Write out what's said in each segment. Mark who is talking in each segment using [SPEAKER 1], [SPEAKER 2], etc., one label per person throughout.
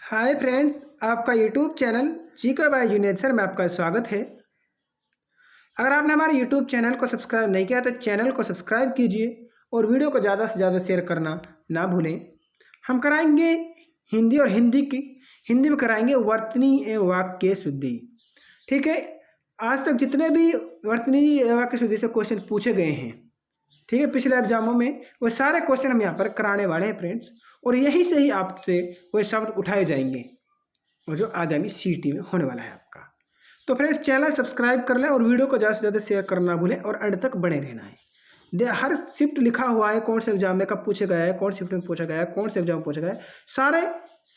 [SPEAKER 1] Hi friends, आपका YouTube channel GK by junior sir में आपका स्वागत है। अगर आपने हमारे यूट्यूब चैनल को सब्सक्राइब नहीं किया तो चैनल को सब्सक्राइब कीजिए और वीडियो को ज़्यादा से ज़्यादा शेयर करना ना भूलें। हम कराएंगे हिंदी और हिंदी में कराएंगे वर्तनी एवं वाक्य शुद्धि। ठीक है, आज तक जितने भी वर्तनी एवं वाक्य शुद्धि से क्वेश्चन पूछे गए हैं, ठीक है, पिछले एग्जामों में वो सारे क्वेश्चन हम यहाँ पर कराने वाले हैं फ्रेंड्स। और यहीं से ही आपसे वो शब्द उठाए जाएंगे और जो आगामी सीटी में होने वाला है आपका। तो फ्रेंड्स, चैनल सब्सक्राइब कर लें और वीडियो को ज़्यादा से ज़्यादा शेयर करना भूलें और अंत तक बने रहना है। हर शिफ्ट लिखा हुआ है, कौन से एग्जाम में कब पूछा गया है, कौन शिफ्ट में पूछा गया है, कौन से एग्जाम में पूछा गया है, सारे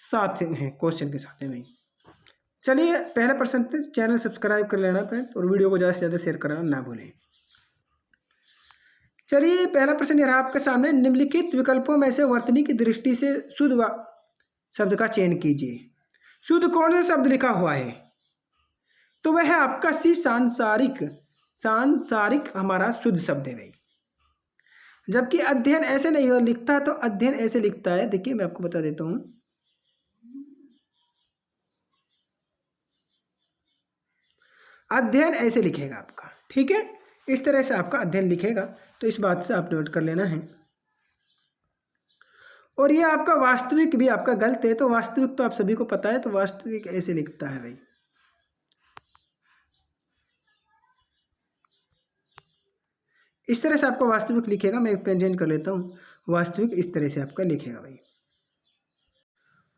[SPEAKER 1] साथ हैं क्वेश्चन के साथ में। चलिए पहले प्रश्न पे चैनल सब्सक्राइब कर लेना फ्रेंड्स और वीडियो को ज़्यादा से ज़्यादा शेयर करना ना भूलें। चलिए पहला प्रश्न यह आपके सामने, निम्नलिखित विकल्पों में से वर्तनी की दृष्टि से शुद्ध शब्द का चयन कीजिए। शुद्ध कौन सा शब्द लिखा हुआ है? तो वह है आपका सी सांसारिक। सांसारिक हमारा शुद्ध शब्द है भाई। जबकि अध्ययन ऐसे नहीं लिखता, तो अध्ययन ऐसे लिखता है, देखिए मैं आपको बता देता हूं। अध्ययन ऐसे लिखेगा आपका, ठीक है, इस तरह से आपका अध्ययन लिखेगा। तो इस बात से आप नोट कर लेना है। और ये आपका वास्तविक भी आपका गलत है, तो वास्तविक तो आप सभी को पता है, तो वास्तविक ऐसे लिखता है भाई। इस तरह से आपका वास्तविक लिखेगा। मैं पेंजेंट कर लेता हूँ। वास्तविक इस तरह से आपका लिखेगा भाई।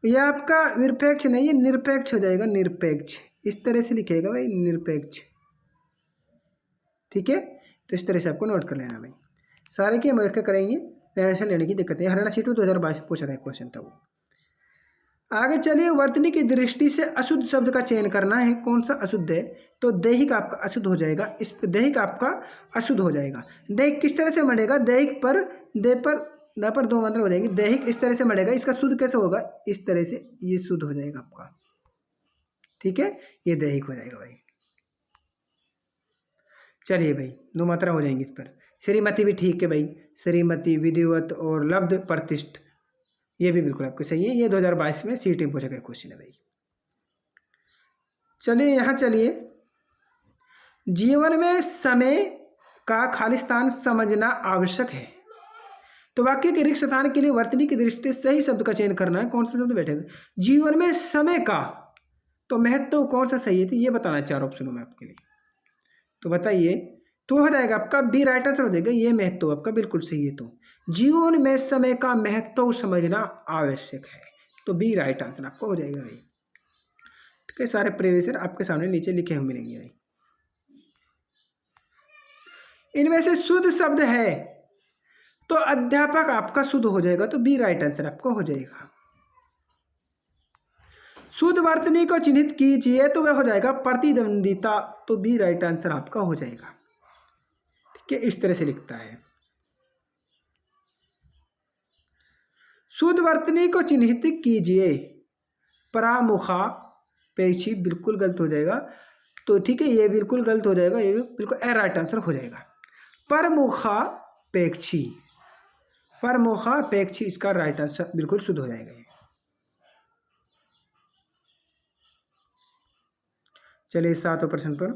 [SPEAKER 1] यह आपका निरपेक्ष नहीं है, निरपेक्ष हो जाएगा, निरपेक्ष इस तरह से लिखेगा भाई, निरपेक्ष। ठीक है, तो इस तरह से आपको नोट कर लेना भाई। सारे के हम एक करेंगे, टेंशन लेने की दिक्कत है। हरियाणा सीट में 2022 पूछा गया क्वेश्चन था वो। आगे चलिए, वर्तनी की दृष्टि से अशुद्ध शब्द का चयन करना है। कौन सा अशुद्ध है? तो दैहिक आपका अशुद्ध हो जाएगा। इस दैहिक आपका अशुद्ध हो जाएगा। दैहिक किस तरह से मरेगा? दैहिक पर दे पर द पर दो मात्रा हो जाएंगे। दैहिक इस तरह से मरेगा। इसका शुद्ध कैसे होगा? इस तरह से ये शुद्ध हो जाएगा आपका। ठीक है, ये दैहिक हो जाएगा भाई। चलिए भाई, दो मात्रा हो जाएंगी इस पर। श्रीमती भी ठीक है भाई, श्रीमती, विधिवत और लब्ध प्रतिष्ठ, ये भी बिल्कुल आपको सही है। ये 2022 में सीटी में पूछा गया क्वेश्चन है भाई। चलिए यहाँ चलिए, जीवन में समय का खालिस्तान समझना आवश्यक है। तो वाक्य के रिक्त स्थान के लिए वर्तनी की दृष्टि से सही शब्द का चयन करना है। कौन सा शब्द बैठेगा? जीवन में समय का तो महत्व कौन सा सही है, तो ये बताना है चार ऑप्शनों में आपके लिए। तो बताइए, तो हो जाएगा आपका बी राइट आंसर हो जाएगा। ये महत्व आपका बिल्कुल सही है। तो जीवन में समय का महत्व समझना आवश्यक है, तो बी राइट आंसर आपको हो जाएगा भाई। ठीक है, सारे प्रीवियस ईयर आपके सामने नीचे लिखे हुए मिलेंगे भाई। इनमें से शुद्ध शब्द है तो अध्यापक आपका शुद्ध हो जाएगा, तो बी राइट आंसर आपको हो जाएगा। शुद्ध वर्तनी को चिन्हित कीजिए, तो वह हो जाएगा प्रतिद्वंदिता, तो बी राइट आंसर आपका हो जाएगा। ठीक है, इस तरह से लिखता है। शुद्ध वर्तनी को चिन्हित कीजिए, परामुखा पेक्षी बिल्कुल गलत हो जाएगा। तो ठीक है, ये बिल्कुल गलत हो जाएगा, ये बिल्कुल ए राइट आंसर हो जाएगा। परमुखा पेक्षी, परमुखा पेक्षी इसका राइट आंसर बिल्कुल शुद्ध हो जाएगा। चलिए 7वें प्रश्न पर,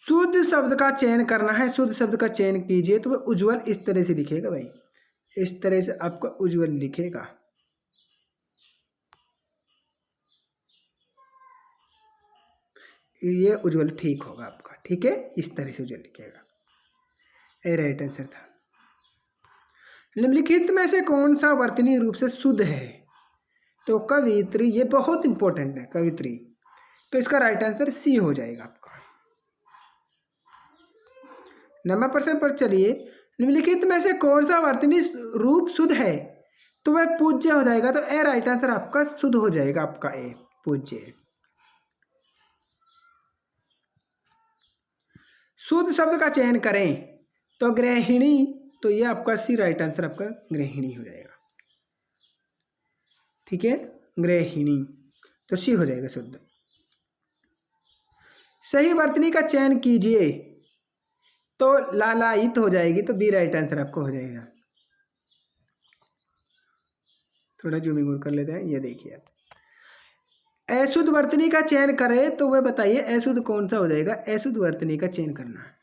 [SPEAKER 1] शुद्ध शब्द का चयन करना है। शुद्ध शब्द का चयन कीजिए, तो वह उज्जवल इस तरह से लिखेगा भाई। इस तरह से आपका उज्जवल लिखेगा। ये उज्जवल ठीक होगा आपका। ठीक है, इस तरह से उज्जवल लिखेगा। ए राइट आंसर था। निम्नलिखित में से कौन सा वर्तनीय रूप से शुद्ध है? तो कवित्री, ये बहुत इंपॉर्टेंट है कवित्री, तो इसका राइट आंसर सी हो जाएगा आपका। 9वें प्रश्न पर चलिए, निम्नलिखित में से कौन सा वर्तनीय रूप शुद्ध है? तो वह पूज्य हो जाएगा, तो ए राइट आंसर आपका शुद्ध हो जाएगा आपका, ए पूज्य। शुद्ध शब्द का चयन करें, तो गृहिणी, तो ये आपका सी राइट आंसर आपका गृहिणी हो जाएगा। ठीक है, गृहिणी, तो सी हो जाएगा शुद्ध। सही वर्तनी का चयन कीजिए, तो लालायित हो जाएगी, तो बी राइट आंसर आपको हो जाएगा। थोड़ा जूमिंग और कर लेते हैं। ये देखिए आप, अशुद्ध वर्तनी का चयन करें तो वह बताइए अशुद्ध कौन सा हो जाएगा। अशुद्ध वर्तनी का चयन करना है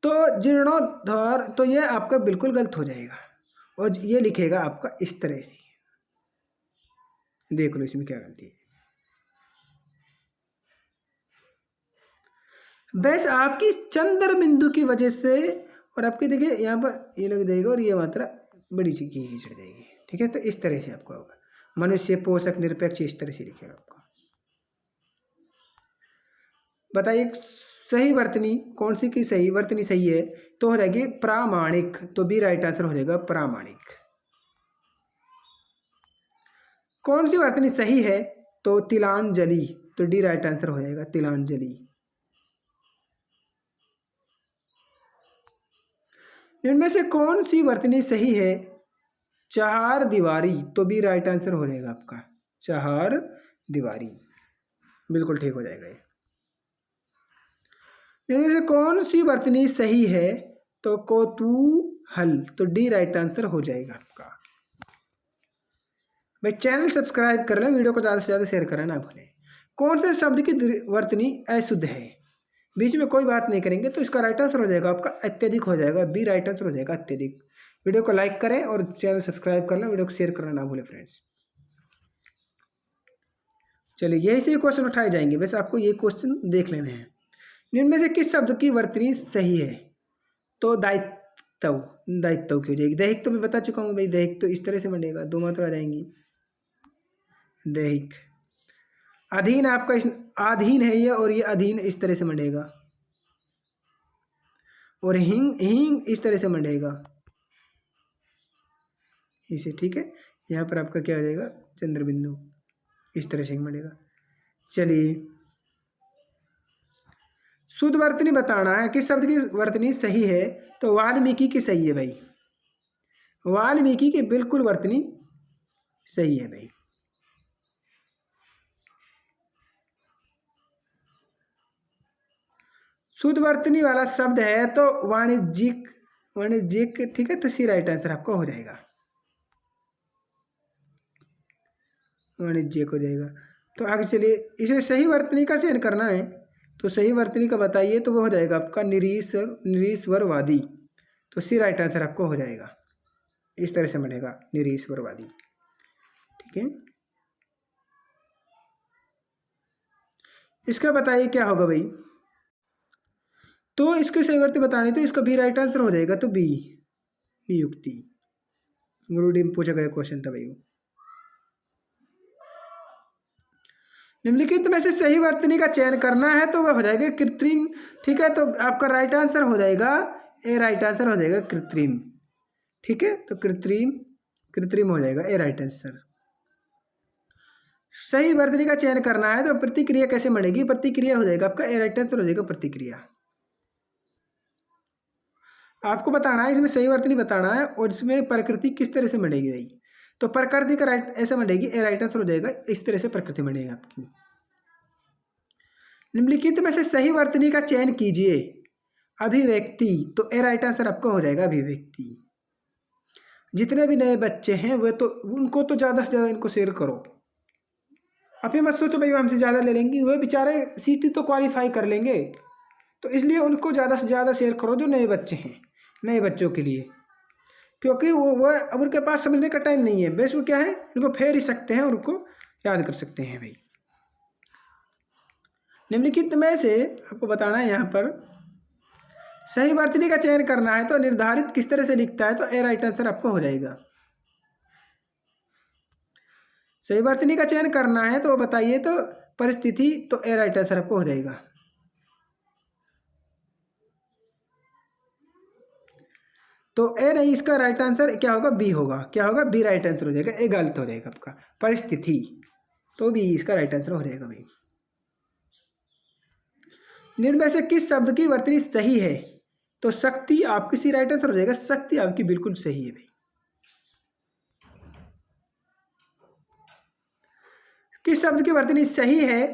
[SPEAKER 1] तो जीर्णोद्धार, तो ये आपका बिल्कुल गलत हो जाएगा। और ये लिखेगा आपका इस तरह से, देख लो इसमें क्या गलती है। बस आपकी चंद्र बिंदु की वजह से, और आपके देखिए यहाँ पर ये लग जाएगा और ये मात्रा बड़ी सी की चढ़ जाएगी। ठीक है, तो इस तरह से आपका होगा। मनुष्य पोषक निरपेक्ष, इस तरह से लिखेगा आपका। बताइए सही वर्तनी कौन सी की सही वर्तनी सही है, तो हो जाएगी प्रामाणिक, तो बी राइट आंसर हो जाएगा प्रामाणिक। कौन सी वर्तनी सही है, तो तिलांजलि, तो डी राइट आंसर हो जाएगा तिलांजलि। इनमें से कौन सी वर्तनी सही है, चार दीवारी, तो बी राइट आंसर हो जाएगा आपका चार दीवारी, बिल्कुल ठीक हो जाएगा ये। इनमें से कौन सी वर्तनी सही है, तो कौतूहल, तो डी राइट आंसर हो जाएगा आपका। भाई चैनल सब्सक्राइब कर लें, वीडियो को ज़्यादा से ज़्यादा शेयर करें ना भूलें। कौन से शब्द की वर्तनी अशुद्ध है, बीच में कोई बात नहीं करेंगे, तो इसका राइट आंसर हो जाएगा आपका अत्यधिक हो जाएगा, बी राइट आंसर हो जाएगा अत्यधिक। वीडियो को लाइक करें और चैनल सब्सक्राइब कर लें, वीडियो को शेयर करना ना भूलें फ्रेंड्स। चलिए यही से क्वेश्चन उठाए जाएंगे, बस आपको ये क्वेश्चन देख लेने हैं। इनमें से किस शब्द की वर्तनी सही है, तो दायित्व, दायित्व की हो जाएगी। दैहिक तो मैं बता चुका हूँ भाई, दैहिक तो इस तरह से बनेगा, दो मात्रा आ जाएंगी दैहिक। अधीन आपका अधीन है ये, और ये अधीन इस तरह से मंडेगा, और हिंग हिंग इस तरह से मंडेगा इसे। ठीक है, यहाँ पर आपका क्या हो जाएगा चंद्रबिंदु, इस तरह से हिंग मंडेगा। चलिए शुद्ध वर्तनी बताना है, किस शब्द की वर्तनी सही है, तो वाल्मीकि की सही है भाई, वाल्मीकि की बिल्कुल वर्तनी सही है भाई। शुद्ध वर्तनी वाला शब्द है तो वाणिज्यिक, वाणिज्यिक, ठीक है, तो सी राइट आंसर आपका हो जाएगा वाणिज्यिक हो जाएगा। तो आगे चलिए, इसे सही वर्तनी का चयन करना है, तो सही वर्तनी का बताइए, तो वो हो जाएगा आपका निरीश्वरवादी, तो सी राइट आंसर आपको हो जाएगा, इस तरह से बनेगा निरीश्वरवादी। ठीक है, इसका बताइए क्या होगा भाई, तो इसके सही वर्तनी बतानी, तो इसका बी राइट आंसर हो जाएगा, तो बी युक्ति। गुरुडी में पूछा गया क्वेश्चन था भाई वो। निम्नलिखित में से सही वर्तनी का चयन करना है, तो वह हो जाएगा कृत्रिम। ठीक है, तो आपका राइट आंसर हो जाएगा ए राइट आंसर हो जाएगा कृत्रिम। ठीक है, तो कृत्रिम, कृत्रिम हो जाएगा ए राइट आंसर। सही वर्तनी का चयन करना है, तो प्रतिक्रिया कैसे बनेगी, प्रतिक्रिया हो जाएगा आपका ए राइट आंसर हो जाएगा प्रतिक्रिया। आपको बताना है इसमें सही वर्तनी बताना है, और इसमें प्रकृति किस तरह से बनेगी भाई, तो प्रकृति का राइट ऐसे बनेगी, ए राइट आंसर हो जाएगा इस तरह से प्रकृति बनेगी आपकी। निम्नलिखित में से सही वर्तनी का चयन कीजिए, अभिव्यक्ति, तो ए राइट आंसर आपका हो जाएगा अभिव्यक्ति। जितने भी नए बच्चे हैं वे तो उनको तो ज़्यादा से ज़्यादा इनको शेयर करो। आप ये मत सोचो भाई हमसे ज़्यादा ले लेंगे, वे बेचारे सीटी तो क्वालिफाई कर लेंगे, तो इसलिए उनको ज़्यादा से ज़्यादा शेयर करो जो नए बच्चे हैं, नए बच्चों के लिए, क्योंकि वो अब उनके पास समझने का टाइम नहीं है, बस वो क्या है उनको फेर ही सकते हैं, उनको याद कर सकते हैं भाई। निम्नलिखित में से आपको बताना है यहाँ पर सही वर्तनी का चयन करना है, तो निर्धारित किस तरह से लिखता है, तो ए राइट आंसर आपको हो जाएगा। सही वर्तनी का चयन करना है तो बताइए, तो परिस्थिति, तो ए राइट आंसर आपको हो जाएगा। तो ए नहीं, इसका राइट आंसर क्या होगा, बी होगा, क्या होगा बी राइट आंसर हो जाएगा, ए गलत हो जाएगा आपका परिस्थिति, तो बी इसका राइट आंसर हो जाएगा भाई। निम्न में से किस शब्द की वर्तनी सही है, तो शक्ति आपकी सी राइट आंसर हो जाएगा, शक्ति आपकी बिल्कुल सही है भाई। किस शब्द की वर्तनी सही है,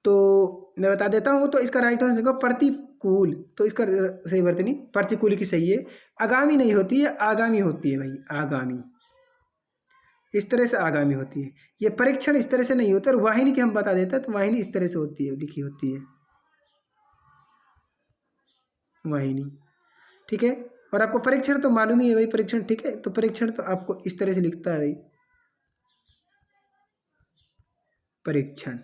[SPEAKER 1] तो मैं बता देता हूँ। तो इसका राइट आंसर होगा प्रतिकूल। तो इसका सही वर्तनी प्रतिकूल की सही है। आगामी नहीं होती है, आगामी होती है भाई, आगामी। इस तरह से आगामी होती है। ये परीक्षण इस तरह से नहीं होता। और वाहिनी की हम बता देते हैं तो वाहिनी इस तरह से होती है, लिखी होती है वाहिनी, ठीक है। और आपको परीक्षण तो मालूम ही है भाई, परीक्षण, ठीक है। तो परीक्षण तो आपको इस तरह से लिखता है भाई, परीक्षण,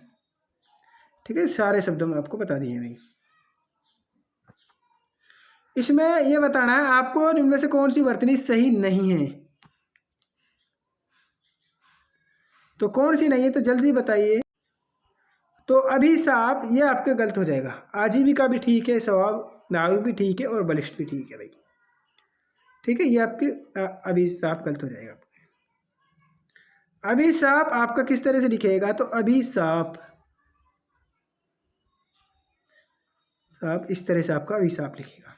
[SPEAKER 1] ठीक है। सारे शब्दों में आपको बता दिए भाई। इसमें यह बताना है आपको इनमें से कौन सी वर्तनी सही नहीं है। तो कौन सी नहीं है तो जल्दी बताइए। तो अभिशाप ये आपके गलत हो जाएगा। आजीविका भी ठीक है, स्वभाव नायक भी ठीक है, और बलिष्ठ भी ठीक है भाई, ठीक है। ये आपके अभिशाप गलत हो जाएगा। अभिशाप आपका किस तरह से लिखेगा, तो अभिशाप, साप इस तरह से आपका अभिशाप लिखेगा।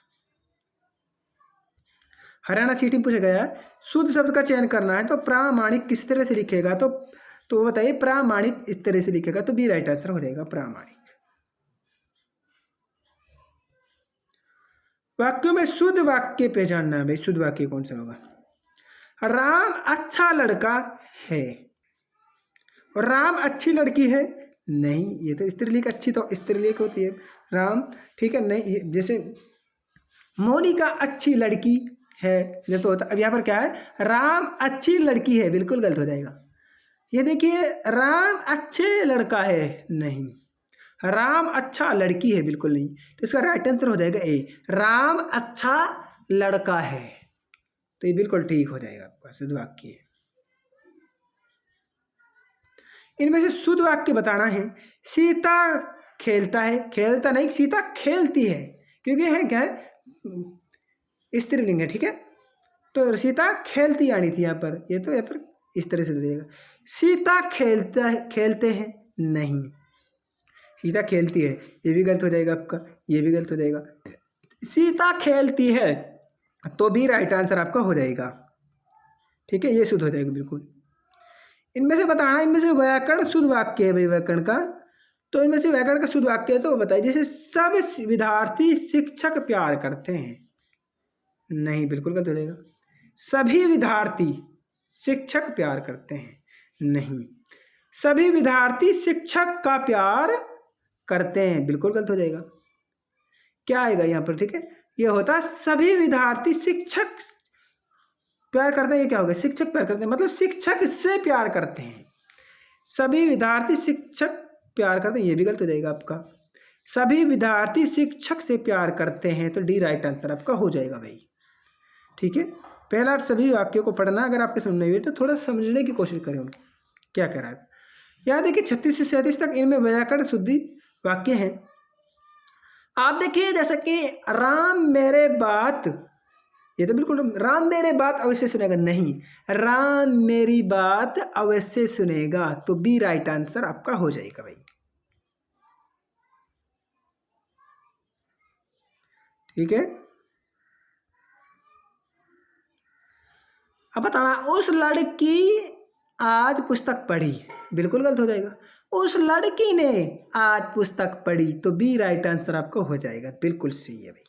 [SPEAKER 1] हरियाणा सीटी में पूछा गया है शुद्ध शब्द का चयन करना है, तो प्रामाणिक किस तरह से लिखेगा, तो बताइए। प्रामाणिक इस तरह से लिखेगा, तो बी राइट आंसर हो जाएगा, प्रामाणिक। वाक्यों में शुद्ध वाक्य पहचानना है भाई। शुद्ध वाक्य कौन सा होगा। राम अच्छा लड़का है, और राम अच्छी लड़की है, नहीं, ये तो स्त्रीलिंग अच्छी तो स्त्रीलिंग होती है राम, ठीक है। नहीं, जैसे मोनिका अच्छी लड़की है, ये तो होता। अब यहाँ पर क्या है, राम अच्छी लड़की है, बिल्कुल गलत हो जाएगा। ये देखिए, राम अच्छे लड़का है, नहीं, राम अच्छा लड़की है, बिल्कुल नहीं। तो इसका राइट आंसर हो जाएगा ए, राम अच्छा लड़का है। तो ये बिल्कुल ठीक हो जाएगा आपका शुद्ध वाक्य। इनमें से शुद्ध वाक्य बताना है। सीता खेलता है, खेलता नहीं, सीता खेलती है, क्योंकि है क्या है, स्त्रीलिंग है, ठीक है। तो सीता खेलती आनी थी यहाँ पर, ये तो यहाँ पर इस तरह से हो जाएगा। सीता खेलता है, खेलते हैं, नहीं, सीता खेलती है, ये भी गलत हो जाएगा आपका, ये भी गलत हो जाएगा। सीता खेलती है, तो भी राइट आंसर आपका हो जाएगा, ठीक है। ये शुद्ध हो जाएगा बिल्कुल। इनमें से बताना, इनमें से व्याकरण शुद्ध वाक्य है भाई, व्याकरण का। तो इनमें से व्याकरण का शुद्ध वाक्य है, तो बताइए। जैसे सब विद्यार्थी शिक्षक प्यार करते हैं, नहीं, बिल्कुल गलत हो जाएगा। सभी विद्यार्थी शिक्षक प्यार करते हैं, नहीं। सभी विद्यार्थी शिक्षक का प्यार करते हैं, बिल्कुल गलत हो जाएगा। क्या आएगा यहाँ पर, ठीक है। ये होता है सभी विद्यार्थी शिक्षक प्यार करते हैं। ये क्या होगा, शिक्षक प्यार करते हैं, मतलब शिक्षक से प्यार करते हैं। सभी विद्यार्थी शिक्षक प्यार करते हैं, ये भी गलत हो जाएगा आपका। सभी विद्यार्थी शिक्षक से प्यार करते हैं, तो डी राइट आंसर आपका हो जाएगा भाई, ठीक है। पहला आप सभी वाक्यों को पढ़ना, अगर आपके सुनने हुए तो थोड़ा समझने की कोशिश करें उनको क्या कह रहा है। यहाँ देखिए 36 से 37 तक इनमें व्याकरण शुद्धि वाक्य हैं। आप देखिए जैसे कि राम मेरे बात, ये तो बिल्कुल राम मेरे बात अवश्य सुनेगा, नहीं, राम मेरी बात अवश्य सुनेगा, तो बी राइट आंसर आपका हो जाएगा भाई, ठीक है। अब बताना, उस लड़की आज पुस्तक पढ़ी, बिल्कुल गलत हो जाएगा। उस लड़की ने आज पुस्तक पढ़ी, तो बी राइट आंसर आपको हो जाएगा, बिल्कुल सही है भाई।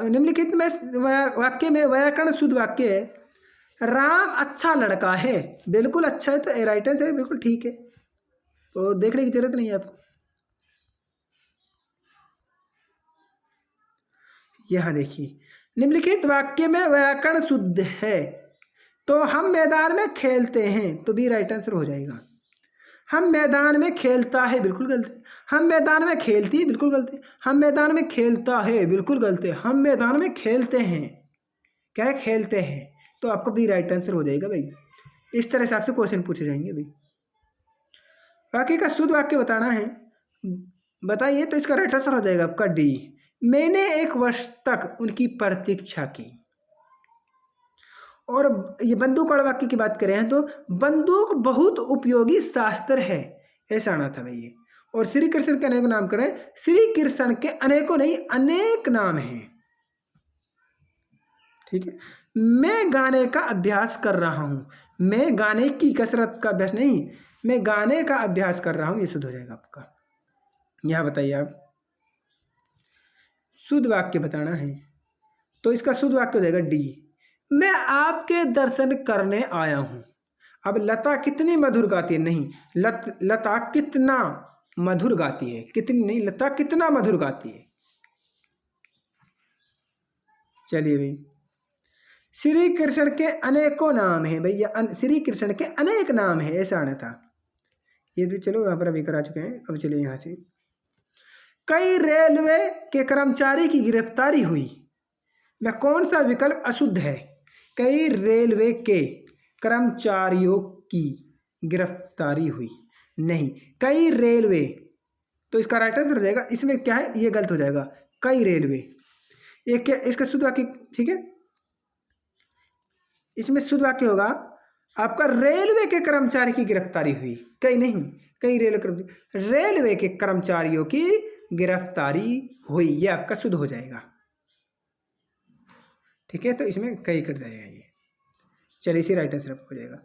[SPEAKER 1] निम्नलिखित में वाक्य में व्याकरण शुद्ध वाक्य है। राम अच्छा लड़का है, बिल्कुल अच्छा है, तो ए राइट आंसर बिल्कुल ठीक है, तो देखने की जरूरत नहीं है आपको। यहाँ देखिए, निम्नलिखित वाक्य में व्याकरण शुद्ध है, तो हम मैदान में खेलते हैं, तो बी राइट आंसर हो जाएगा। हम मैदान में खेलता है, बिल्कुल गलत है। हम मैदान में खेलती है, बिल्कुल गलत है। हम मैदान में खेलता है, बिल्कुल गलत है। हम मैदान में खेलते हैं, क्या है, खेलते हैं, तो आपको बी राइट आंसर हो जाएगा भाई। इस तरह से आपसे क्वेश्चन पूछे जाएंगे भाई। वाक्य का शुद्ध वाक्य बताना है, बताइए, तो इसका राइट आंसर हो जाएगा आपका डी। मैंने 1 वर्ष तक उनकी प्रतीक्षा की। और ये बंदूक और वाक्य की बात करें तो बंदूक बहुत उपयोगी शास्त्र है, ऐसा आना था भाई। और श्री कृष्ण के अनेक नाम करें, श्री कृष्ण के अनेकों नहीं अनेक नाम हैं, ठीक है। मैं गाने का अभ्यास कर रहा हूँ, मैं गाने की कसरत का अभ्यास नहीं, मैं गाने का अभ्यास कर रहा हूँ, ये शुद्ध हो जाएगा आपका। यहाँ बताइए आप, शुद्ध वाक्य बताना है तो इसका शुद्ध वाक्य हो जाएगा डी, मैं आपके दर्शन करने आया हूँ। अब लता कितनी मधुर गाती है, नहीं, लता कितना मधुर गाती है, कितनी नहीं, लता कितना मधुर गाती है। चलिए भाई, श्री कृष्ण के अनेकों नाम हैं भैया, श्री कृष्ण के अनेक नाम हैं, ऐसा आना था। ये भी चलो यहाँ पर अभी करा चुके हैं। अब चलिए यहाँ से, कई रेलवे के कर्मचारी की गिरफ्तारी हुई, वह कौन सा विकल्प अशुद्ध है? कई रेलवे के कर्मचारियों की गिरफ्तारी हुई, नहीं, कई रेलवे, तो इसका राइट आंसर हो जाएगा, इसमें क्या है, ये गलत हो जाएगा, कई रेलवे, एक क्या इसका शुद्ध वाक्य, ठीक है, इसमें शुद्ध वाक्य होगा आपका रेलवे के कर्मचारी की गिरफ्तारी हुई, कई नहीं, कई रेलवे के कर्मचारियों की गिरफ्तारी हुई, ये आपका शुद्ध हो जाएगा। ठीक है, तो इसमें कई कट जाएगा ये। चलिए, इसी राइट आंसर हो जाएगा।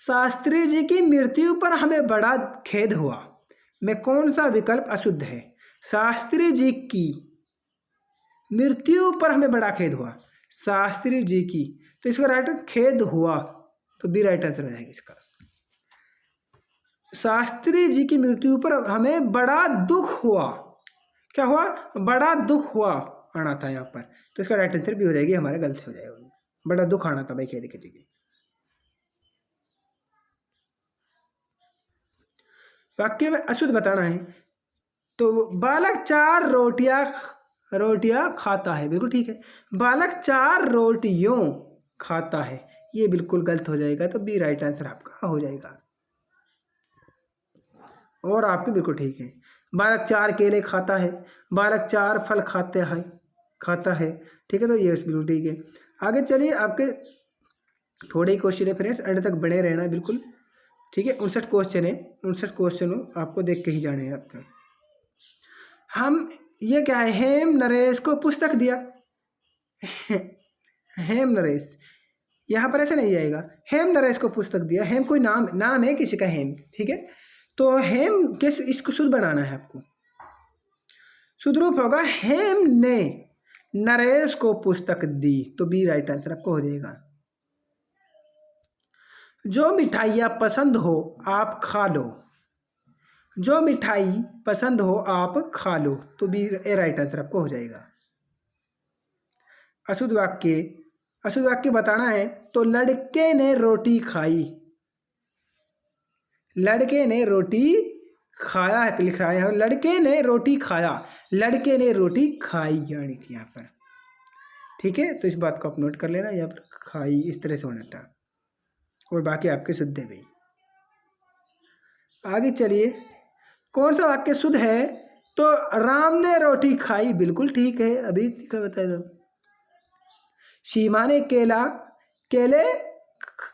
[SPEAKER 1] शास्त्री जी की मृत्यु पर हमें बड़ा खेद हुआ, में कौन सा विकल्प अशुद्ध है? शास्त्री जी की मृत्यु पर हमें बड़ा खेद हुआ, शास्त्री जी की, तो इसका राइट खेद हुआ, तो बी राइट आंसर हो जाएगा इसका। शास्त्री जी की मृत्यु पर हमें बड़ा दुख हुआ, क्या हुआ, बड़ा दुख हुआ आना था यहाँ पर, तो इसका राइट आंसर भी हो जाएगी, हमारा गलत हो जाएगा, बड़ा दुख आना था भाई, खेद की जगह। वाक्य में अशुद्ध बताना है, तो बालक 4 रोटियां खाता है, बिल्कुल ठीक है, बालक 4 रोटियों खाता है, ये बिल्कुल गलत हो जाएगा, तो बी राइट आंसर आपका हो जाएगा। और आपके बिल्कुल ठीक है, बालक 4 केले खाता है, बालक 4 फल खाता है, ठीक है, तो ये बिल्कुल ठीक है। आगे चलिए, आपके थोड़े ही क्वेश्चन है फ्रेंड्स, अंत तक बने रहना बिल्कुल, ठीक है। 59 क्वेश्चन है, 59 क्वेश्चन आपको देख के ही जाने हैं आपका। हम ये क्या है, हेम नरेश को पुस्तक दिया, हेम नरेश, यहाँ पर ऐसे नहीं आएगा, हेम नरेश को पुस्तक दिया, हेम कोई नाम है किसी का, हेम, ठीक है, तो हेम किस, इसको शुद्ध बनाना है आपको, शुद्ध रूप होगा हेम ने नरेश को पुस्तक दी, तो बी राइट आंसर आपको हो जाएगा। जो मिठाइयाँ पसंद हो आप खा लो, जो मिठाई पसंद हो आप खा लो, तो बी राइट आंसर आपको हो जाएगा। अशुद्ध वाक्य बताना है, तो लड़के ने रोटी खाई, लड़के ने रोटी खाया है, लिख रहा है, लड़के ने रोटी खाया, लड़के ने रोटी खाई यानी थी यहाँ पर, ठीक है, तो इस बात को आप नोट कर लेना, यहाँ पर खाई इस तरह से होना था, और बाकी आपके शुद्ध है भाई। आगे चलिए, कौन सा वाक्य शुद्ध है? तो राम ने रोटी खाई, बिल्कुल ठीक है, अभी क्या बताया था, सीमा ने केले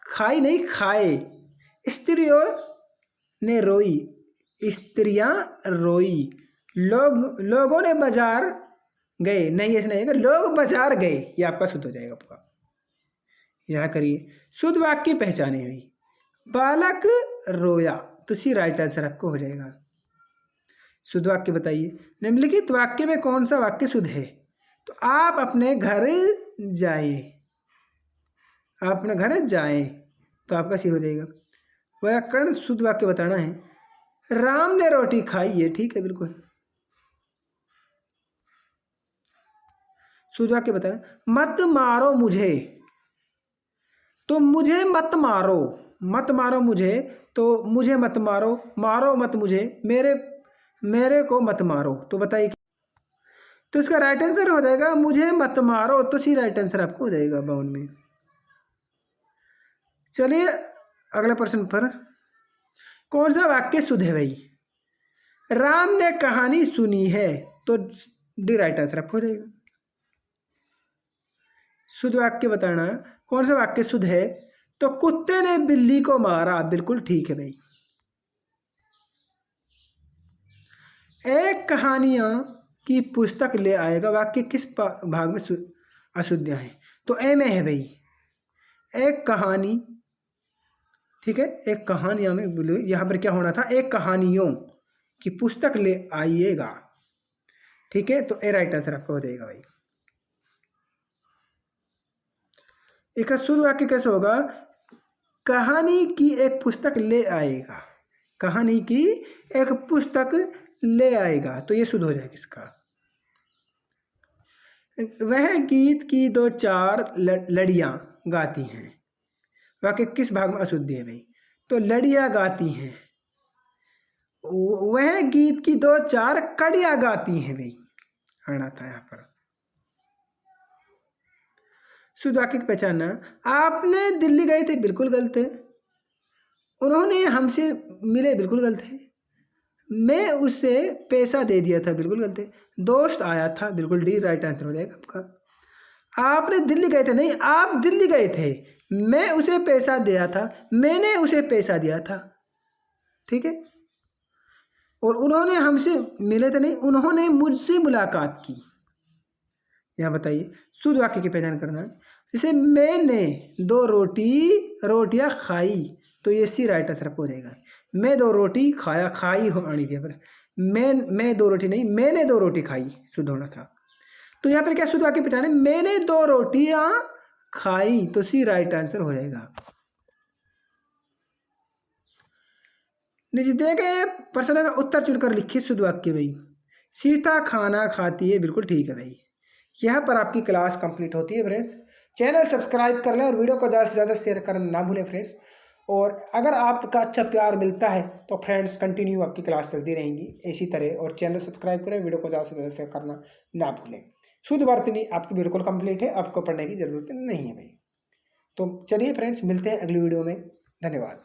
[SPEAKER 1] खाई नहीं खाए, स्त्रियों ने रोई, स्त्रियां रोई, लोगों ने बाजार गए, नहीं ऐसा नहीं है, लोग बाजार गए, ये आपका शुद्ध हो जाएगा आपका। यहाँ करिए, शुद्ध वाक्य पहचाने भाई, बालक रोया, तो सी राइट आंसर आपको हो जाएगा। शुद्ध वाक्य बताइए, निम्नलिखित वाक्य में कौन सा वाक्य शुद्ध है? तो आप अपने घर जाए, आप अपने घर जाएं, तो आपका सी हो जाएगा। व्याकरण शुद्ध वाक्य बताना है, राम ने रोटी खाई, ये ठीक है बिल्कुल। शुद्ध वाक्य बताना, मत मारो मुझे, तो मुझे मत मारो, मत मारो मुझे, तो मुझे मत मारो, मारो मत मुझे, मेरे को मत मारो, तो बताइए, तो इसका राइट आंसर हो जाएगा मुझे मत मारो, तो सी राइट आंसर आपको हो जाएगा 52 में। चलिए अगला प्रश्न पर, कौन सा वाक्य शुद्ध है भाई? राम ने कहानी सुनी है, तो डी राइट आंसर आपको हो जाएगा। शुद्ध वाक्य बताना, कौन सा वाक्य शुद्ध है? तो कुत्ते ने बिल्ली को मारा, बिल्कुल ठीक है भाई। एक कहानियां की पुस्तक ले आएगा, वाक्य किस भाग में अशुद्ध है? तो ए में है भाई, एक कहानी ठीक है, एक कहानियाँ में बोलो, यहाँ पर क्या होना था, एक कहानियों की पुस्तक ले आइएगा। ठीक है, तो ए राइट आंसर आपका हो जाएगा भाई। एक शुद्ध वाक्य कैसे होगा, कहानी की एक पुस्तक ले आएगा, कहानी की एक पुस्तक ले आएगा, तो ये शुद्ध हो जाएगा इसका। वह गीत की दो चार लड़ियाँ गाती हैं, वाक्य किस भाग में अशुद्धि है भाई, तो लड़ियाँ गाती हैं। वह गीत की दो चार कड़ियाँ गाती हैं भाई, आना था यहाँ पर। शुद्ध वाक्य की पहचानना, आपने दिल्ली गए थे, बिल्कुल गलत है। उन्होंने हमसे मिले, बिल्कुल गलत है। मैं उसे पैसा दे दिया था, बिल्कुल गलत है। दोस्त आया था, बिल्कुल डी राइट आंसर हो जाएगा आपका। आपने दिल्ली गए थे, नहीं, आप दिल्ली गए थे। मैं उसे पैसा दिया था, मैंने उसे पैसा दिया था। ठीक है, और उन्होंने हमसे मिले थे, नहीं, उन्होंने मुझसे मुलाकात की। यहाँ बताइए शुद्ध वाक्य की पहचान करना है। जैसे मैंने दो रोटियां खाई, तो ये सी राइट आंसर हो जाएगा। मैं दो रोटी खाया, खाई हो आनी थी पर मैं दो रोटी नहीं, मैंने दो रोटी खाई शुद्ध होना था। तो यहाँ पर क्या शुद्ध वाक्य पहचाने, मैंने दो रोटियां खाई, तो सी राइट आंसर हो जाएगा। नीचे दिए गए प्रश्न का उत्तर चुनकर लिखिए शुद्ध वाक्य भाई। सीता खाना खाती है, बिल्कुल ठीक है भाई। यहाँ पर आपकी क्लास कंप्लीट होती है फ्रेंड्स। चैनल सब्सक्राइब कर लें और वीडियो को ज़्यादा से ज़्यादा शेयर करना ना भूलें फ्रेंड्स। और अगर आपका अच्छा प्यार मिलता है तो फ्रेंड्स कंटिन्यू आपकी क्लास चलती रहेंगी इसी तरह। और चैनल सब्सक्राइब करें, वीडियो को ज़्यादा से ज़्यादा शेयर करना ना भूलें। शुद्ध वर्तनी आपकी बिल्कुल कंप्लीट है, आपको पढ़ने की ज़रूरत नहीं है भाई। तो चलिए फ्रेंड्स, मिलते हैं अगली वीडियो में। धन्यवाद।